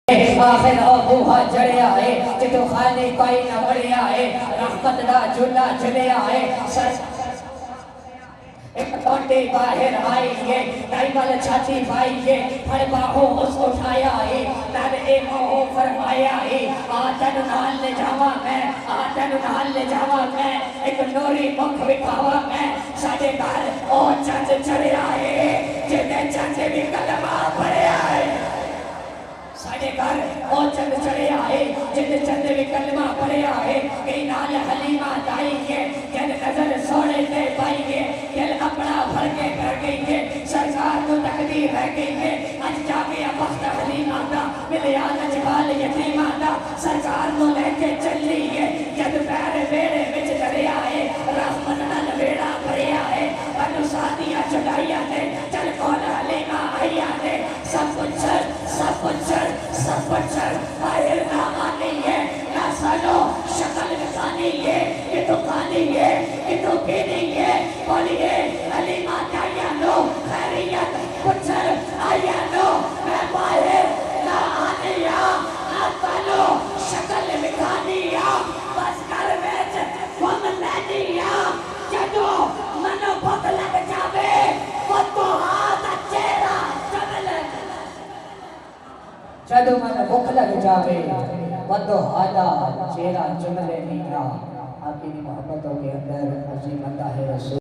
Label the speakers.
Speaker 1: آخر ابوہا جڑیا ہے جتو خالی پائی نہ بڑیا ہے رحمت دا جھولا جھلیا ہے ایک توٹے باہر آئی ہے ٹائمل چھاتی بائی ہے پھڑ باہوں اس اٹھایا ہے تب ایک ہو فرمایا ہے آتن نال لے جاوا میں آتن نال لے جاوا میں ایک نوری مکھ بٹھاوا میں ساڑے گھر او چند چڑیا ہے جنہیں چند بھی کلمہ پڑیا ہے ساڑے گھر او چند چڑے آئے جن چند بھی کلمہ پڑے آئے کئی نال حلیمہ دائی کے کل نظر سوڑے تے پائی کے کل اپنا بھر کے کر گئی کے سرکار تو تقدیر رہ گئی کے اج جا کے بخت حلیمہ دا ملیان جبال یتیمہ دا سرکار تو لے کے چل لی ہے جد پیر بیڑے بچ دریا ہے رحمت نال بیڑا بھریا ہے انو ساتھیاں چڑھائیا نے چل کون حلیمہ آئیا نے سب پچھر باہر نہ آنی ہے نہ سنو شکل بکانی ہے یہ تو کھانی ہے یہ تو پینی ہے بولیے حلیمہ جائیا نو خیریت پچھر آیا نو میں باہر نہ آنی ہے نہ سنو شکل بکانی ہے بس کر ویچ وم لینی ہے جدو منو بھگ لگ جاوے وہ تو ہاتھ چہرہ جدو من بھوک لگ جاوے ودو ہادا چہرہ چملے میرا آقی محبتوں کے اندر عظیم اللہ رسول